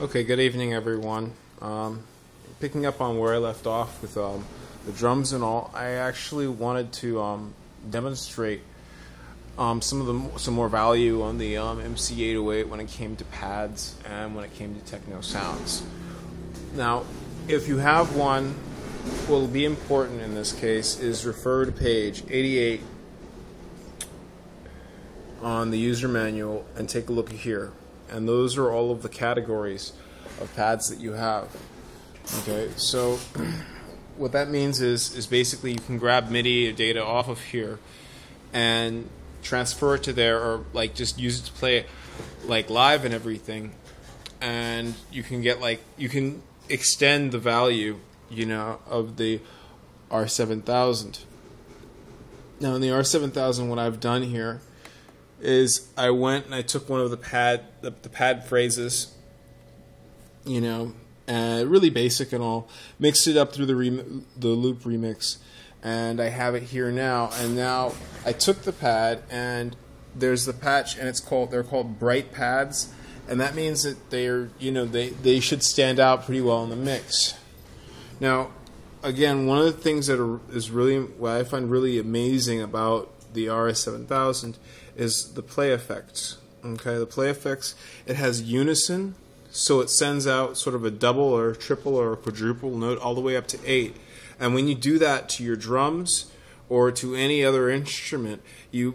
Okay, good evening, everyone. Picking up on where I left off with the drums and all, I actually wanted to demonstrate some more value on the MC808 when it came to pads and when it came to techno sounds. Now, if you have one, what will be important in this case is refer to page 88 on the user manual and take a look here. And those are all of the categories of pads that you have. Okay, so what that means is basically you can grab MIDI data off of here and transfer it to there, or like just use it to play like live and everything, and you can get you can extend the value, you know, of the RS7000. Now in the RS7000, what I've done here is I went and I took one of the pad phrases, you know, really basic and all, mixed it up through the loop remix, and I have it here now. And now I took the pad, and there's the patch, and they're called bright pads, and that means that they're, you know, they should stand out pretty well in the mix. Now, again, one of the things that is really what I find really amazing about the RS7000 is the play effects. Okay, the play effects, it has unison, so it sends out sort of a double or a triple or a quadruple note all the way up to 8. And when you do that to your drums or to any other instrument, you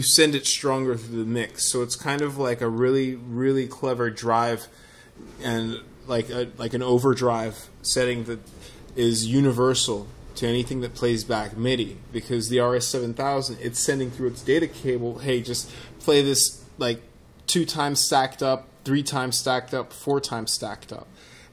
send it stronger through the mix. So it's kind of like a really clever drive, and like an overdrive setting that is universal to anything that plays back MIDI, because the RS7000, it's sending through its data cable, hey, just play this like 2 times stacked up, 3 times stacked up, 4 times stacked up.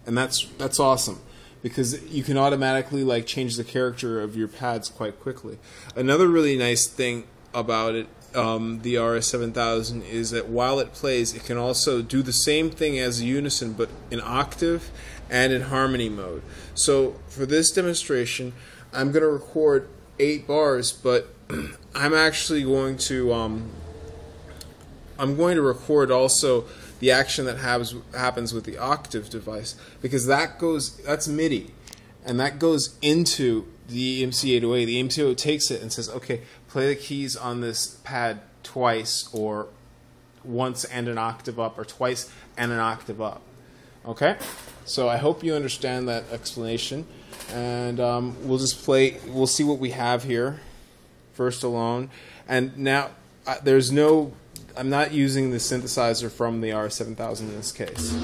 And that's awesome, because you can automatically like change the character of your pads quite quickly. Another really nice thing about it, the RS7000, is that while it plays, it can also do the same thing as a unison, but in octave and in harmony mode. So for this demonstration, I'm going to record 8 bars, but I'm actually going to record also the action that happens with the octave device, because that's MIDI, and that goes into the MC808. The MC808 takes it and says, okay, play the keys on this pad twice, or once and an octave up, or twice and an octave up. Okay, so I hope you understand that explanation, and we'll just play. We'll see what we have here first alone. And now I'm not using the synthesizer from the RS7000 in this case.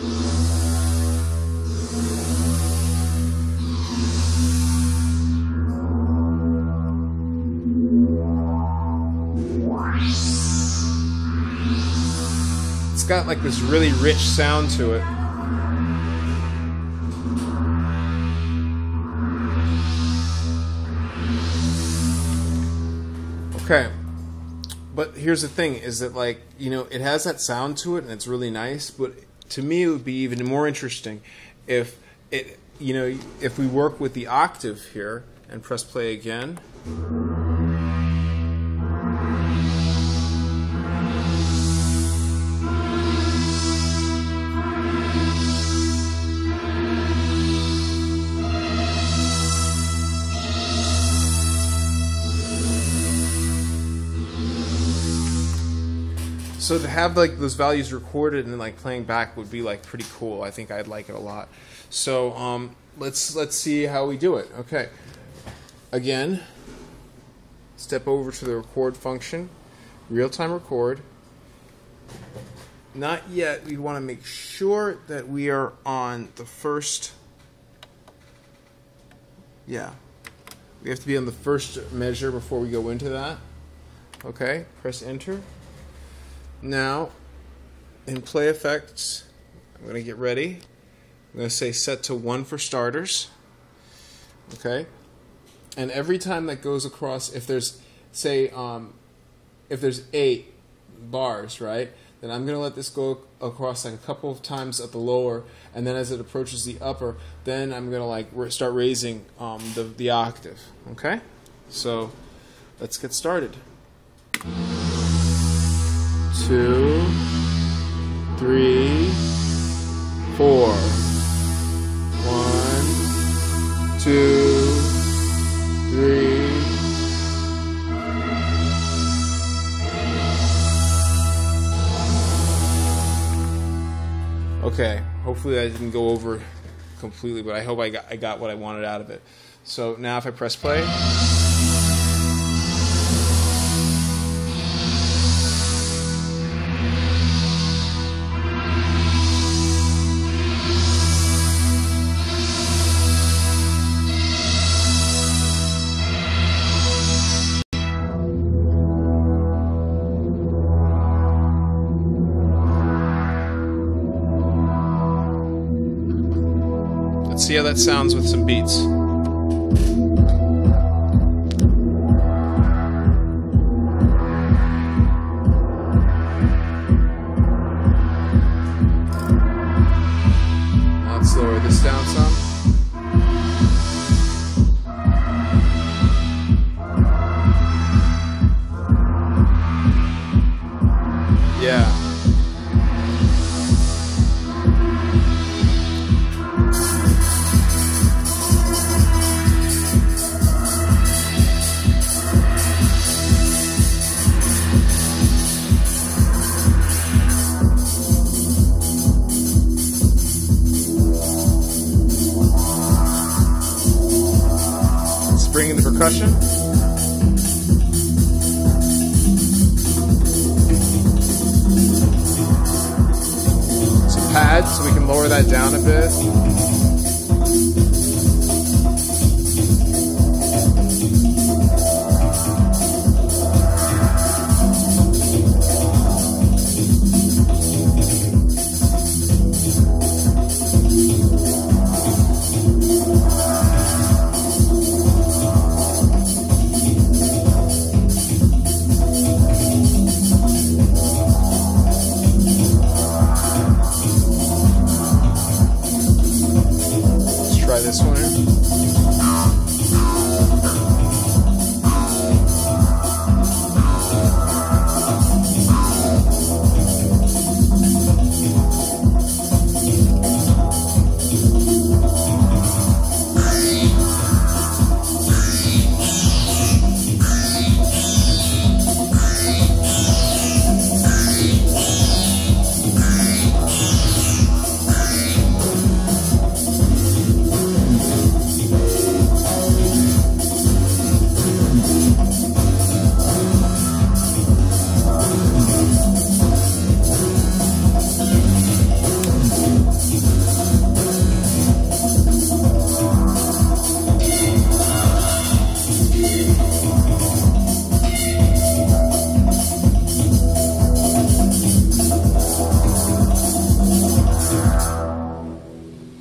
It's got like this really rich sound to it. Okay, but here's the thing, is that, like, you know, it has that sound to it and it's really nice, but to me it would be even more interesting if it, you know, if we work with the octave here and press play again. So to have like those values recorded and like playing back would be like pretty cool. I think I'd like it a lot. So let's see how we do it. Okay. Again, step over to the record function, real-time record. Not yet. We want to make sure that we are on the first. Yeah. We have to be on the first measure before we go into that. Okay. Press enter. Now, in play effects, I'm going to get ready. I'm going to say set to 1 for starters. Okay? And every time that goes across, if there's, say, if there's 8 bars, right, then I'm going to let this go across like a couple of times at the lower, and then as it approaches the upper, then I'm going to like start raising the octave. Okay? So, let's get started. 2, 3, 4. 1, 2, 3. Okay, hopefully I didn't go over completely, but I hope I got what I wanted out of it. So now if I press play, let's see how that sounds with some beats. Now let's lower this down some. Yeah. Bring in the percussion. Some pads so we can lower that down a bit. Try this one here.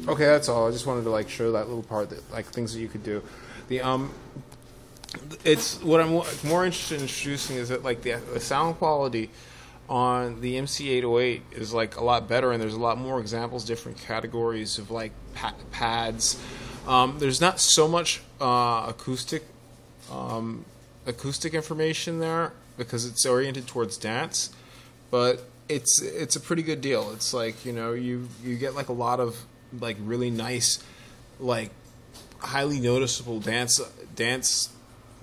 Okay, that's all. I just wanted to like show that little part, that like things that you could do. The it's what I'm more interested in introducing is that like the sound quality on the MC808 is like a lot better, and there's a lot more examples, different categories of like pads. There's not so much acoustic information there because it's oriented towards dance, but it's a pretty good deal. It's like, you know, you get like a lot of like really nice, like highly noticeable dance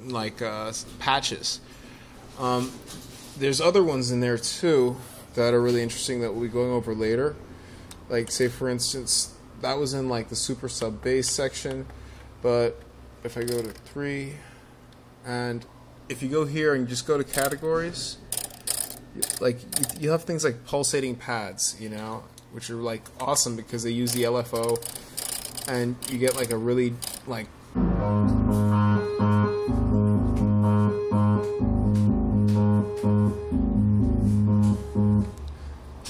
like patches. There's other ones in there too that are really interesting that we'll be going over later. Like, say for instance, that was in like the super sub bass section, but if I go to 3, and if you go here and just go to categories, like you have things like pulsating pads, you know, which are like awesome because they use the LFO, and you get like a really like you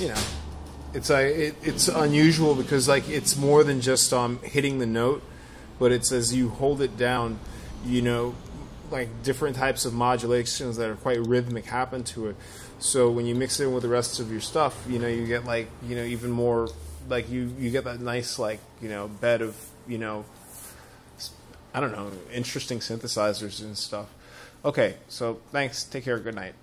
know, it's unusual because like it's more than just hitting the note, but it's as you hold it down, you know, like different types of modulations that are quite rhythmic happen to it. So when you mix it in with the rest of your stuff, you know, you get like, you know, even more like you get that nice like, you know, bed of, you know, I don't know, interesting synthesizers and stuff. Okay, so thanks, take care, good night.